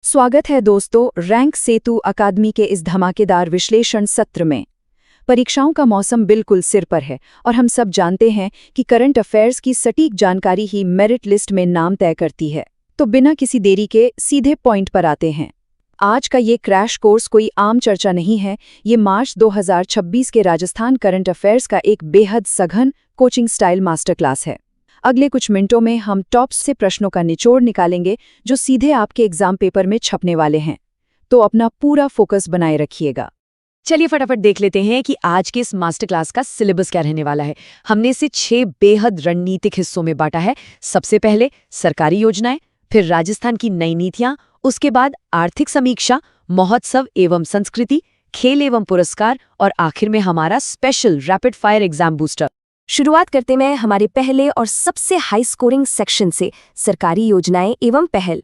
स्वागत है दोस्तों रैंक सेतु अकादमी के इस धमाकेदार विश्लेषण सत्र में। परीक्षाओं का मौसम बिल्कुल सिर पर है और हम सब जानते हैं कि करंट अफेयर्स की सटीक जानकारी ही मेरिट लिस्ट में नाम तय करती है। तो बिना किसी देरी के सीधे पॉइंट पर आते हैं। आज का ये क्रैश कोर्स कोई आम चर्चा नहीं है, ये मार्च 2026 के राजस्थान करंट अफेयर्स का एक बेहद सघन कोचिंग स्टाइल मास्टर क्लास है। अगले कुछ मिनटों में हम टॉप से प्रश्नों का निचोड़ निकालेंगे जो सीधे आपके एग्जाम पेपर में छपने वाले हैं। तो अपना पूरा फोकस बनाए रखिएगा। चलिए फटाफट देख लेते हैं कि आज के इस मास्टर क्लास का सिलेबस क्या रहने वाला है। हमने इसे 6 बेहद रणनीतिक हिस्सों में बांटा है। सबसे पहले सरकारी योजनाएं, फिर राजस्थान की नई नीतियां, उसके बाद आर्थिक समीक्षा, महोत्सव एवं संस्कृति, खेल एवं पुरस्कार और आखिर में हमारा special rapid fire exam booster. शुरुआत करते हैं हमारे पहले और सबसे हाई स्कोरिंग सेक्शन से, सरकारी योजनाएं एवं पहल।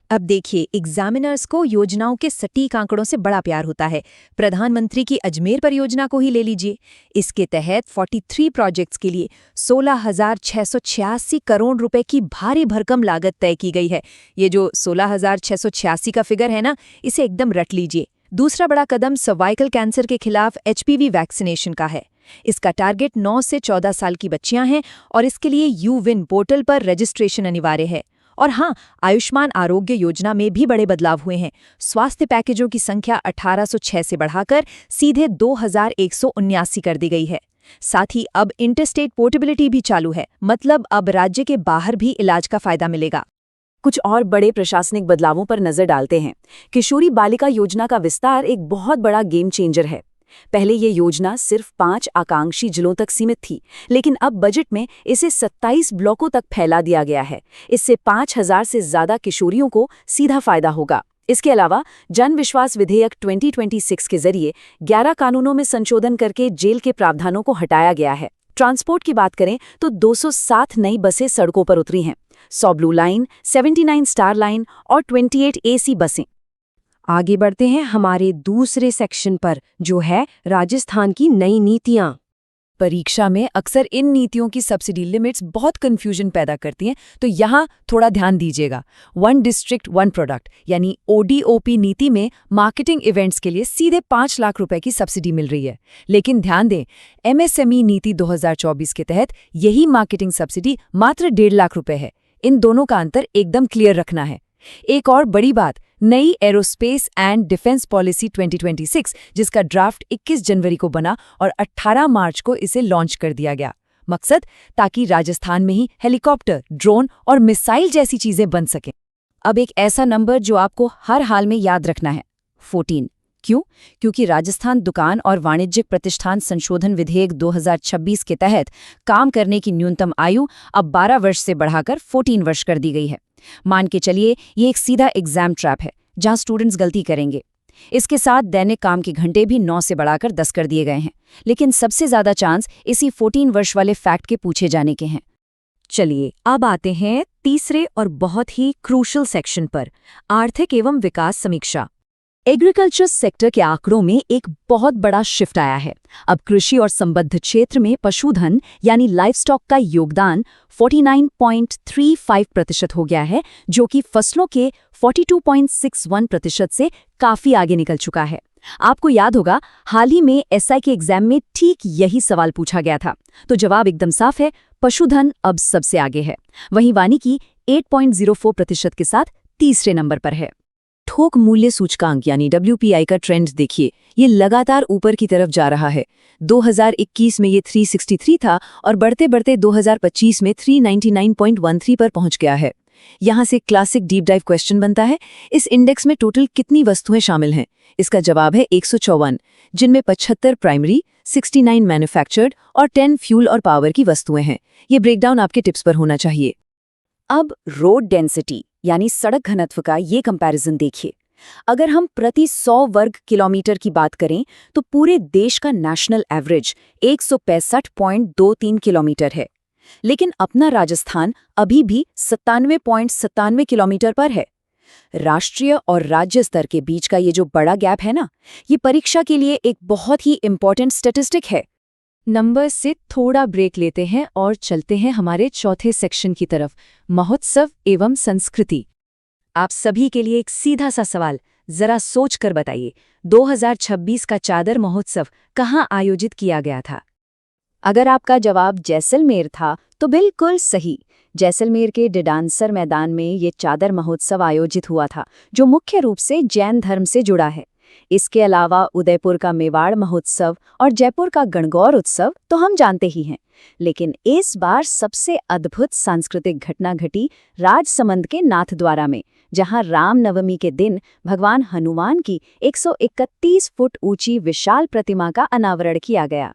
अब देखिए, एग्जामिनर्स को योजनाओं के सटीक आंकड़ों से बड़ा प्यार होता है। प्रधानमंत्री की अजमेर परियोजना को ही ले लीजिए। इसके तहत 43 प्रोजेक्ट्स के लिए 16,686 करोड़ रुपए की भारी भरकम लागत तय की गई है। ये जो 16,686 का फिगर है ना, इसे एकदम रट लीजिए। दूसरा बड़ा कदम सर्वाइकल कैंसर के खिलाफ HPV वैक्सीनेशन का है। इसका टारगेट 9 से 14 साल की बच्चियां हैं और इसके लिए यूविन पोर्टल पर रजिस्ट्रेशन अनिवार्य है। और हाँ, आयुष्मान आरोग्य योजना में भी बड़े बदलाव हुए हैं। स्वास्थ्य पैकेजों की संख्या 1806 से बढ़ाकर सीधे 2179 कर दी गई है। साथ ही अब इंटरस्टेट पोर्टेबिलिटी भी चालू है, मतलब अब राज्य के बाहर भी इलाज का फायदा मिलेगा। कुछ और बड़े प्रशासनिक बदलावों पर नजर डालते हैं। किशोरी बालिका योजना का विस्तार एक बहुत बड़ा गेम चेंजर है। पहले ये योजना सिर्फ 5 आकांक्षी जिलों तक सीमित थी, लेकिन अब बजट में इसे 27 ब्लॉकों तक फैला दिया गया है। इससे 5,000 से ज्यादा किशोरियों को सीधा फायदा होगा। इसके अलावा जन विश्वास विधेयक 2026 के जरिए 11 कानूनों में संशोधन करके जेल के प्रावधानों को हटाया गया है। ट्रांसपोर्ट की बात करें तो 207 नई बसें सड़कों पर उतरी हैं। 100 ब्लू लाइन, 79 स्टार लाइन और 28 AC बसें। आगे बढ़ते हैं हमारे दूसरे सेक्शन पर, जो है राजस्थान की नई नीतियां। परीक्षा में अक्सर इन नीतियों की सब्सिडी लिमिट्स बहुत कंफ्यूजन पैदा करती हैं, तो यहाँ थोड़ा ध्यान दीजिएगा। 1 डिस्ट्रिक्ट 1 प्रोडक्ट यानी ODOP नीति में मार्केटिंग इवेंट्स के लिए सीधे 5 लाख रुपए की सब्सिडी मिल रही है। लेकिन ध्यान दें, MSME नीति 2024 के तहत यही मार्केटिंग सब्सिडी मात्र 1.5 लाख रुपए है। इन दोनों का अंतर एकदम क्लियर रखना है। एक और बड़ी बात, नई एरोस्पेस एंड डिफेंस पॉलिसी 2026, जिसका ड्राफ्ट 21 जनवरी को बना और 18 मार्च को इसे लॉन्च कर दिया गया। मकसद, ताकि राजस्थान में ही हेलीकॉप्टर, ड्रोन और मिसाइल जैसी चीजें बन सकें। अब एक ऐसा नंबर जो आपको हर हाल में याद रखना है, 14। क्यों? क्योंकि राजस्थान दुकान और वाणिज्यिक प्रतिष्ठान संशोधन विधेयक 2026 के तहत काम करने की न्यूनतम आयु अब 12 वर्ष से बढ़ाकर 14 वर्ष कर दी गई है। मान के चलिए, ये एक सीधा एग्जाम ट्रैप है जहां स्टूडेंट्स गलती करेंगे। इसके साथ दैनिक काम के घंटे भी 9 से बढ़ाकर 10 कर दिए गए हैं। लेकिन सबसे ज्यादा चांस इसी 14 वर्ष वाले फैक्ट के पूछे जाने के हैं। चलिए अब आते हैं तीसरे और बहुत ही क्रूशल सेक्शन पर, आर्थिक एवं विकास समीक्षा। एग्रीकल्चर सेक्टर के आंकड़ों में एक बहुत बड़ा शिफ्ट आया है। अब कृषि और संबद्ध क्षेत्र में पशुधन यानी लाइवस्टॉक का योगदान 49.35% हो गया है, जो कि फसलों के 42.61% से काफी आगे निकल चुका है। आपको याद होगा, हाल ही में SI के एग्जाम में ठीक यही सवाल पूछा गया था। तो जवाब एकदम साफ है, पशुधन अब सबसे आगे है। वहीं वानिकी 8.04% के साथ तीसरे नंबर पर है। थोक मूल्य सूचकांक यानी WPI का ट्रेंड देखिए, ये लगातार ऊपर की तरफ जा रहा है। 2021 में ये 363 था और बढ़ते बढ़ते 2025 में 399.13 पर पहुंच गया है। यहाँ से क्लासिक डीप डाइव क्वेश्चन बनता है, इस इंडेक्स में टोटल कितनी वस्तुएं शामिल हैं? इसका जवाब है 154, जिनमें 75 प्राइमरी, 69 मैन्युफैक्चर्ड और 10 फ्यूल और पावर की वस्तुएं हैं। ये ब्रेकडाउन आपके टिप्स पर होना चाहिए। अब रोड डेंसिटी यानी सड़क घनत्व का ये कंपैरिजन देखिए। अगर हम प्रति 100 वर्ग किलोमीटर की बात करें तो पूरे देश का नेशनल एवरेज 165.23 किलोमीटर है। लेकिन अपना राजस्थान अभी भी 97.97 किलोमीटर पर है। राष्ट्रीय और राज्य स्तर के बीच का ये जो बड़ा गैप है ना, ये परीक्षा के लिए एक बहुत ही इंपॉर्टेंट स्टैटिस्टिक है। नंबर से थोड़ा ब्रेक लेते हैं और चलते हैं हमारे चौथे सेक्शन की तरफ, महोत्सव एवं संस्कृति। आप सभी के लिए एक सीधा सा सवाल, जरा सोच कर बताइए, 2026 का चादर महोत्सव कहाँ आयोजित किया गया था? अगर आपका जवाब जैसलमेर था तो बिल्कुल सही। जैसलमेर के डिडांसर मैदान में ये चादर महोत्सव आयोजित हुआ था, जो मुख्य रूप से जैन धर्म से जुड़ा है। इसके अलावा उदयपुर का मेवाड़ महोत्सव और जयपुर का गणगौर उत्सव तो हम जानते ही हैं, लेकिन इस बार सबसे अद्भुत सांस्कृतिक घटना घटी राजसमंद के नाथद्वारा में, जहां रामनवमी के दिन भगवान हनुमान की 131 फुट ऊंची विशाल प्रतिमा का अनावरण किया गया।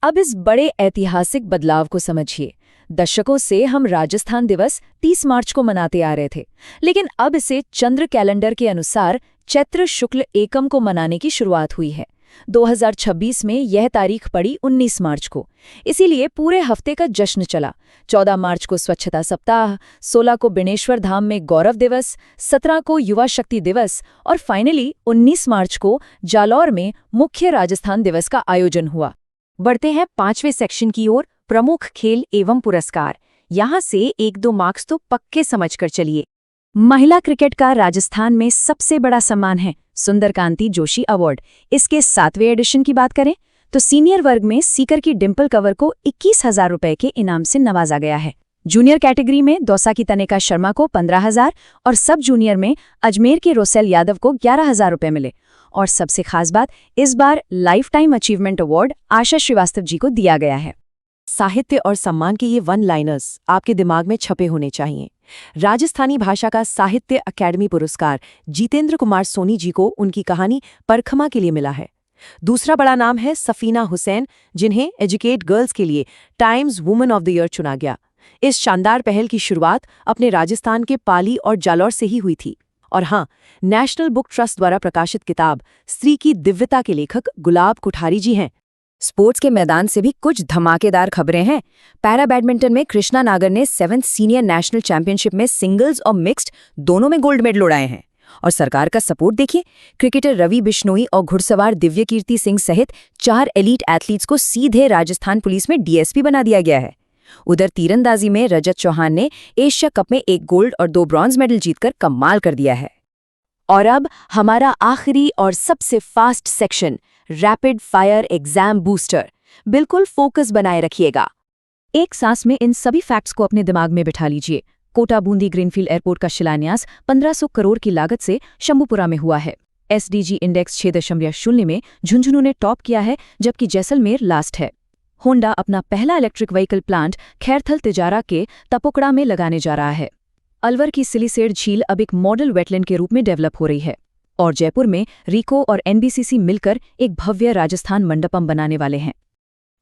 अब इस बड़े ऐतिहासिक बदलाव को समझिए। दशकों से हम राजस्थान दिवस 30 मार्च को मनाते आ रहे थे, लेकिन अब इसे चंद्र कैलेंडर के अनुसार चैत्र शुक्ल एकम को मनाने की शुरुआत हुई है। 2026 में यह तारीख पड़ी 19 मार्च को। इसीलिए पूरे हफ्ते का जश्न चला। 14 मार्च को स्वच्छता सप्ताह, 16 को बेणेश्वर धाम में गौरव दिवस, 17 को युवा शक्ति दिवस और फाइनली 19 मार्च को जालौर में मुख्य राजस्थान दिवस का आयोजन हुआ। बढ़ते हैं 5वें सेक्शन की ओर, प्रमुख खेल एवं पुरस्कार। यहाँ से 1-2 मार्क्स तो पक्के समझकर चलिए। महिला क्रिकेट का राजस्थान में सबसे बड़ा सम्मान है सुंदरकांति जोशी अवार्ड। इसके 7वें एडिशन की बात करें तो सीनियर वर्ग में सीकर की डिंपल कंवर को 21,000 रुपए के इनाम से नवाजा गया है। जूनियर कैटेगरी में दौसा की तनिका शर्मा को 15,000 और सब जूनियर में अजमेर के रोसेल यादव को 11,000 रुपए मिले। और सबसे खास बात, इस बार लाइफ टाइम अचीवमेंट अवार्ड आशा श्रीवास्तव जी को दिया गया है। साहित्य और सम्मान के ये वन लाइनर्स आपके दिमाग में छपे होने चाहिए। राजस्थानी भाषा का साहित्य अकेडमी पुरस्कार जितेंद्र कुमार सोनी जी को उनकी कहानी परखमा के लिए मिला है। दूसरा बड़ा नाम है सफीना हुसैन, जिन्हें एजुकेट गर्ल्स के लिए times women of the year चुना गया। इस शानदार पहल की शुरुआत अपने राजस्थान के पाली और जालौर से ही हुई थी। और हाँ, नेशनल बुक ट्रस्ट द्वारा प्रकाशित किताब स्त्री की दिव्यता के लेखक गुलाब कुठारी जी हैं। स्पोर्ट्स के मैदान से भी कुछ धमाकेदार खबरें हैं। पैरा बैडमिंटन में कृष्णा नागर ने 7th सीनियर नेशनल चैंपियनशिप में सिंगल्स और मिक्स्ड दोनों में गोल्ड मेडल उड़ाए हैं। और सरकार का सपोर्ट देखिए, क्रिकेटर रवि बिश्नोई और घुड़सवार दिव्यकीर्ति सिंह सहित 4 एलीट एथलीट्स को सीधे राजस्थान पुलिस में डीएसपी बना दिया गया है। उधर तीरंदाजी में रजत चौहान ने एशिया कप में 1 गोल्ड और 2 ब्रॉन्ज मेडल जीतकर कमाल कर दिया है। और अब हमारा आखिरी और सबसे fast section, rapid fire exam booster. बिल्कुल फोकस बनाए रखिएगा। एक सांस में इन सभी फैक्ट्स को अपने दिमाग में बिठा लीजिए। कोटा बूंदी ग्रीनफील्ड एयरपोर्ट का शिलान्यास 1500 करोड़ की लागत से शंभुपुरा में हुआ है। एसडीजी इंडेक्स 6.0 में झुंझुनू ने टॉप किया है, जबकि जैसलमेर लास्ट है। होंडा अपना पहला electric vehicle plant Khairthal Tijara के तपोकड़ा में लगाने जा रहा है। अलवर की सिलिसेड झील अब एक मॉडल वेटलैंड के रूप में डेवलप हो रही है। और जयपुर में रीको और एनबीसीसी मिलकर एक भव्य राजस्थान मंडपम बनाने वाले हैं।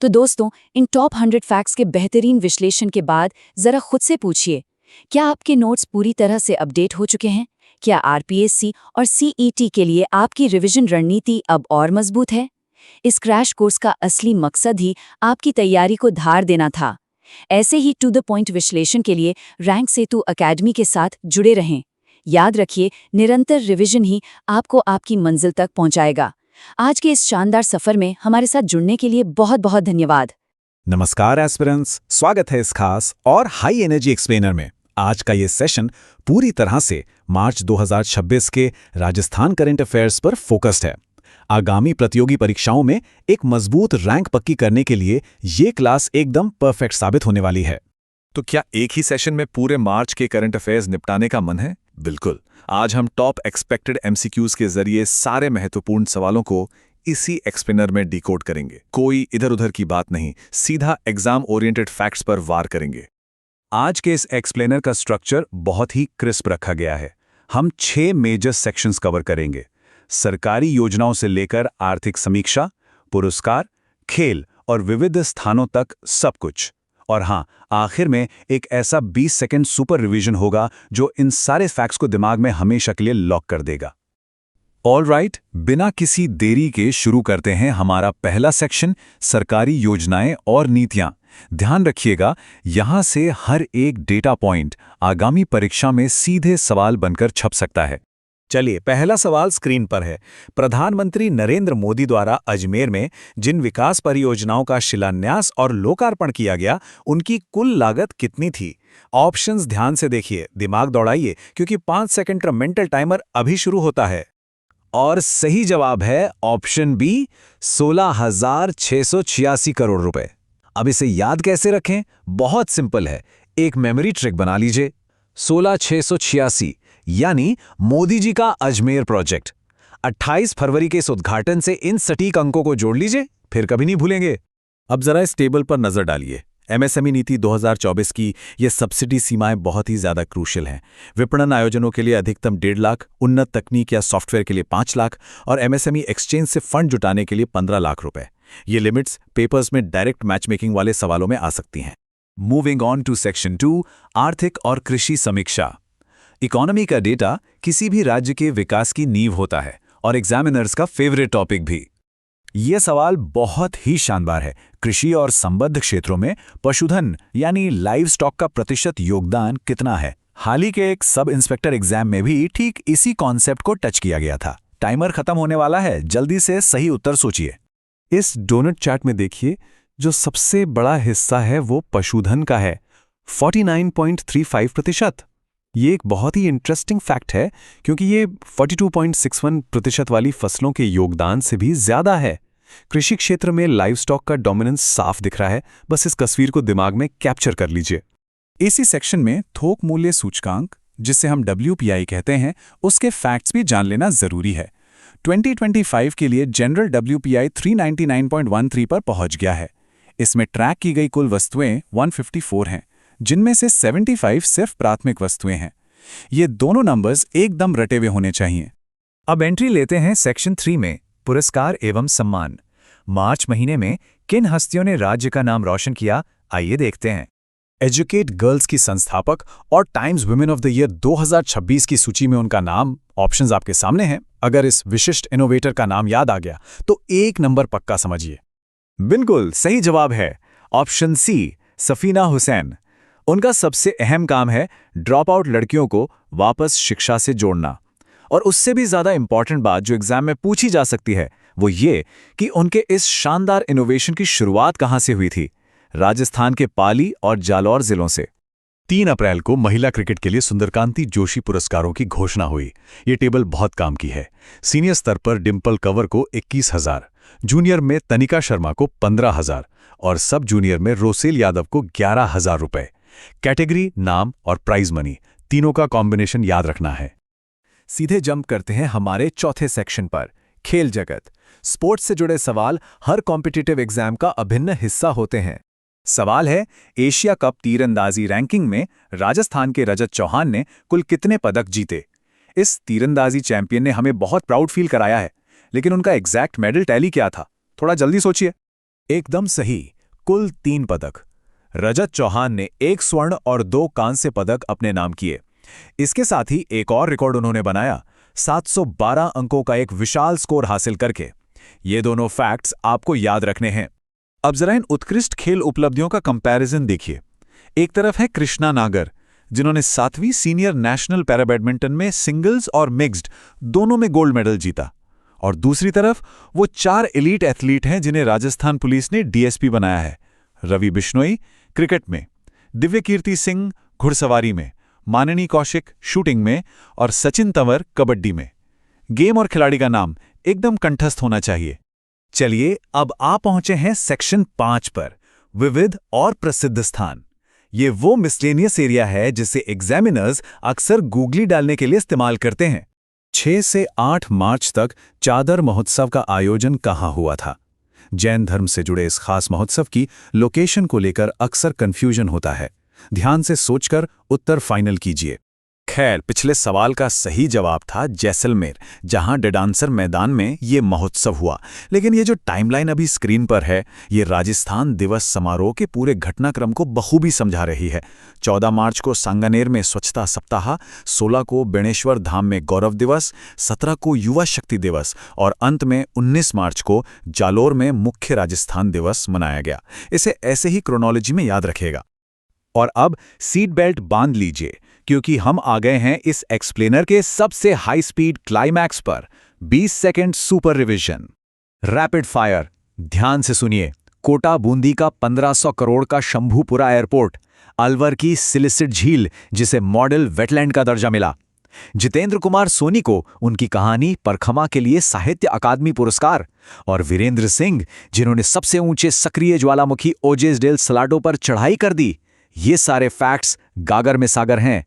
तो दोस्तों, इन टॉप 100 फैक्ट्स के बेहतरीन विश्लेषण के बाद जरा खुद से पूछिए, क्या आपके नोट्स पूरी तरह से अपडेट हो चुके हैं? क्या आरपीएससी और सीईटी के लिए आपकी रिवीजन रणनीति अब और मजबूत है? इस क्रैश कोर्स का असली मकसद ही आपकी तैयारी को धार देना था। ऐसे ही टू द पॉइंट विश्लेषण के लिए रैंक सेतु अकेडमी के साथ जुड़े रहें। याद रखिए, निरंतर रिवीजन ही आपको आपकी मंजिल तक पहुंचाएगा। आज के इस शानदार सफर में हमारे साथ जुड़ने के लिए बहुत बहुत धन्यवाद। नमस्कार एस्पिरेंट्स, स्वागत है इस खास और हाई एनर्जी एक्सप्लेनर में। आज का ये सेशन पूरी तरह से मार्च 2026 के राजस्थान करंट अफेयर्स पर फोकस्ड है। आगामी प्रतियोगी परीक्षाओं में एक मजबूत रैंक पक्की करने के लिए ये क्लास एकदम परफेक्ट साबित होने वाली है। तो क्या एक ही सेशन में पूरे मार्च के करंट अफेयर्स निपटाने का मन है? बिल्कुल। आज हम टॉप एक्सपेक्टेड एमसीक्यूज के जरिए सारे महत्वपूर्ण सवालों को इसी एक्सप्लेनर में डिकोड करेंगे। कोई इधर उधर की बात नहीं, सीधा एग्जाम ओरिएंटेड फैक्ट्स पर वार करेंगे। आज के इस एक्सप्लेनर का स्ट्रक्चर बहुत ही क्रिस्प रखा गया है। हम 6 मेजर सेक्शंस कवर करेंगे। सरकारी योजनाओं से लेकर आर्थिक समीक्षा, पुरस्कार, खेल और विविध स्थानों तक सब कुछ। और हाँ, आखिर में एक ऐसा 20 सेकंड सुपर रिवीजन होगा जो इन सारे फैक्ट्स को दिमाग में हमेशा के लिए लॉक कर देगा। ऑल राइट, बिना किसी देरी के शुरू करते हैं हमारा पहला सेक्शन, सरकारी योजनाएं और नीतियां। ध्यान रखिएगा, यहां से हर एक डेटा पॉइंट आगामी परीक्षा में सीधे सवाल बनकर छप सकता है। चलिए, पहला सवाल स्क्रीन पर है। प्रधानमंत्री नरेंद्र मोदी द्वारा अजमेर में जिन विकास परियोजनाओं का शिलान्यास और लोकार्पण किया गया, उनकी कुल लागत कितनी थी? ऑप्शंस ध्यान से देखिए, दिमाग दौड़ाइए, क्योंकि 5 सेकंड का मेंटल टाइमर अभी शुरू होता है। और सही जवाब है ऑप्शन बी, 16,686 करोड़ रुपए। अब इसे याद कैसे रखें? बहुत सिंपल है, एक मेमोरी ट्रिक बना लीजिए। 16,686 यानी मोदी जी का अजमेर प्रोजेक्ट। 28 फरवरी के इस उद्घाटन से इन सटीक अंकों को जोड़ लीजिए, फिर कभी नहीं भूलेंगे। अब जरा इस टेबल पर नजर डालिए। एमएसएमई नीति 2024 की ये सब्सिडी सीमाएं बहुत ही ज्यादा क्रूशियल हैं। विपणन आयोजनों के लिए अधिकतम 1.5 लाख, उन्नत तकनीक या सॉफ्टवेयर के लिए 5 लाख और एमएसएमई एक्सचेंज से फंड जुटाने के लिए 15 लाख रुपए। ये लिमिट्स पेपर्स में डायरेक्ट मैचमेकिंग वाले सवालों में आ सकती हैं। मूविंग ऑन टू सेक्शन 2, आर्थिक और कृषि समीक्षा। इकोनॉमी का डेटा किसी भी राज्य के विकास की नींव होता है और एग्जामिनर्स का फेवरेट टॉपिक भी। ये सवाल बहुत ही शानदार है। कृषि और संबद्ध क्षेत्रों में पशुधन यानी लाइव स्टॉक का प्रतिशत योगदान कितना है? हाल ही के एक सब इंस्पेक्टर एग्जाम में भी ठीक इसी कॉन्सेप्ट को टच किया गया था। टाइमर खत्म होने वाला है, जल्दी से सही उत्तर सोचिए। इस डोनट चार्ट में देखिए, जो सबसे बड़ा हिस्सा है वो पशुधन का है, 49.35%। ये एक बहुत ही इंटरेस्टिंग फैक्ट है, क्योंकि ये 42.61% वाली फसलों के योगदान से भी ज्यादा है। कृषि क्षेत्र में लाइव स्टॉक का डोमिनेंस साफ दिख रहा है, बस इस तस्वीर को दिमाग में कैप्चर कर लीजिए। इसी सेक्शन में थोक मूल्य सूचकांक, जिसे हम WPI कहते हैं, उसके फैक्ट्स भी जान लेना जरूरी है। 2025 के लिए जनरल WPI 399.13 पर पहुंच गया है। इसमें ट्रैक की गई कुल वस्तुएं 154 हैं, जिनमें से 75 सिर्फ प्राथमिक वस्तुएं हैं। ये दोनों नंबर्स एकदम रटे हुए होने चाहिए। अब एंट्री लेते हैं सेक्शन 3 में, पुरस्कार एवं सम्मान। मार्च महीने में किन हस्तियों ने राज्य का नाम रोशन किया, आइए देखते हैं। एजुकेट गर्ल्स की संस्थापक और times women of the year 2026 की सूची में उनका नाम, ऑप्शंस आपके सामने हैं। अगर इस विशिष्ट इनोवेटर का नाम याद आ गया तो 1 नंबर पक्का समझिए। बिल्कुल सही जवाब है ऑप्शन सी, सफीना हुसैन। उनका सबसे अहम काम है ड्रॉप आउट लड़कियों को वापस शिक्षा से जोड़ना। और उससे भी ज्यादा इंपॉर्टेंट बात जो एग्जाम में पूछी जा सकती है वो ये कि उनके इस शानदार इनोवेशन की शुरुआत कहां से हुई थी? राजस्थान के पाली और जालौर जिलों से। 3 अप्रैल को महिला क्रिकेट के लिए सुंदरकांति जोशी पुरस्कारों की घोषणा हुई। ये टेबल बहुत काम की है। सीनियर स्तर पर डिंपल कंवर को 21,000, जूनियर में तनिका शर्मा को 15,000 और सब जूनियर में रोसेल यादव को 11,000 रुपए। कैटेगरी, नाम और प्राइज मनी, तीनों का कॉम्बिनेशन याद रखना है। सीधे जंप करते हैं हमारे चौथे सेक्शन पर, खेल जगत। स्पोर्ट्स से जुड़े सवाल हर कॉम्पिटिटिव एग्जाम का अभिन्न हिस्सा होते हैं। सवाल है, एशिया कप तीरंदाजी रैंकिंग में राजस्थान के रजत चौहान ने कुल कितने पदक जीते? इस तीरंदाजी चैंपियन ने हमें बहुत प्राउड फील कराया है, लेकिन उनका एग्जैक्ट मेडल टैली क्या था? थोड़ा जल्दी सोचिए। एकदम सही, कुल 3 पदक। रजत चौहान ने 1 स्वर्ण और 2 कांस्य पदक अपने नाम किए। इसके साथ ही एक और रिकॉर्ड उन्होंने बनाया, 712 अंकों का एक विशाल स्कोर हासिल करके। ये दोनों फैक्ट्स आपको याद रखने हैं। अब जरा इन उत्कृष्ट खेल उपलब्धियों का कंपैरिजन देखिए। एक तरफ है कृष्णा नागर, जिन्होंने 7वीं सीनियर नेशनल पैरा बैडमिंटन में सिंगल्स और मिक्स्ड दोनों में गोल्ड मेडल जीता। और दूसरी तरफ वो 4 एलीट एथलीट हैं जिन्हें राजस्थान पुलिस ने डीएसपी बनाया है। रवि बिश्नोई क्रिकेट में, दिव्य कीर्ति सिंह घुड़सवारी में, माननी कौशिक शूटिंग में और सचिन तंवर कबड्डी में। गेम और खिलाड़ी का नाम एकदम कंठस्थ होना चाहिए। चलिए अब आप पहुंचे हैं सेक्शन 5 पर, विविध और प्रसिद्ध स्थान। ये वो मिसलेनियस एरिया है जिसे एग्जामिनर्स अक्सर गूगली डालने के लिए इस्तेमाल करते हैं। 6 से 8 मार्च तक चादर महोत्सव का आयोजन कहाँ हुआ था? जैन धर्म से जुड़े इस खास महोत्सव की लोकेशन को लेकर अक्सर कंफ्यूजन होता है। ध्यान से सोचकर उत्तर फाइनल कीजिए। खैर, पिछले सवाल का सही जवाब था जैसलमेर, जहां डेडांसर मैदान में ये महोत्सव हुआ। लेकिन ये जो टाइमलाइन अभी स्क्रीन पर है, ये राजस्थान दिवस समारोह के पूरे घटनाक्रम को बखूबी समझा रही है। 14 मार्च को सांगानेर में स्वच्छता सप्ताह, 16 को बेणेश्वर धाम में गौरव दिवस, 17 को युवा शक्ति दिवस और अंत में 19 मार्च को जालोर में मुख्य राजस्थान दिवस मनाया गया। इसे ऐसे ही क्रोनोलॉजी में याद रखेगा। और अब सीट बेल्ट बांध लीजिए, क्योंकि हम आ गए हैं इस एक्सप्लेनर के सबसे हाई स्पीड क्लाइमैक्स पर। 20 second super revision, rapid fire. ध्यान से सुनिए। कोटा बूंदी का 1500 करोड़ का शंभूपुरा एयरपोर्ट अलवर की सिलिसिट झील, जिसे मॉडल वेटलैंड का दर्जा मिला। जितेंद्र कुमार सोनी को उनकी कहानी परखमा के लिए साहित्य अकादमी पुरस्कार, और वीरेंद्र सिंह, जिन्होंने सबसे ऊंचे सक्रिय ज्वालामुखी ओजेस डेल सलाडो पर चढ़ाई कर दी। ये सारे फैक्ट्स गागर में सागर हैं।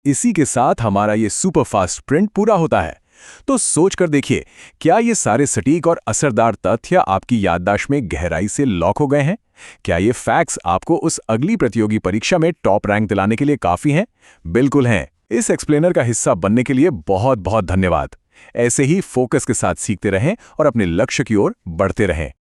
इसी के साथ हमारा ये सुपरफास्ट प्रिंट पूरा होता है। तो सोच कर देखिए, क्या ये सारे सटीक और असरदार तथ्य आपकी याददाश्त में गहराई से लॉक हो गए हैं? क्या ये फैक्ट्स आपको उस अगली प्रतियोगी परीक्षा में टॉप रैंक दिलाने के लिए काफी हैं? बिल्कुल हैं। इस एक्सप्लेनर का हिस्सा बनने के लिए बहुत बहुत धन्यवाद। ऐसे ही फोकस के साथ सीखते रहें और अपने लक्ष्य की ओर बढ़ते रहें।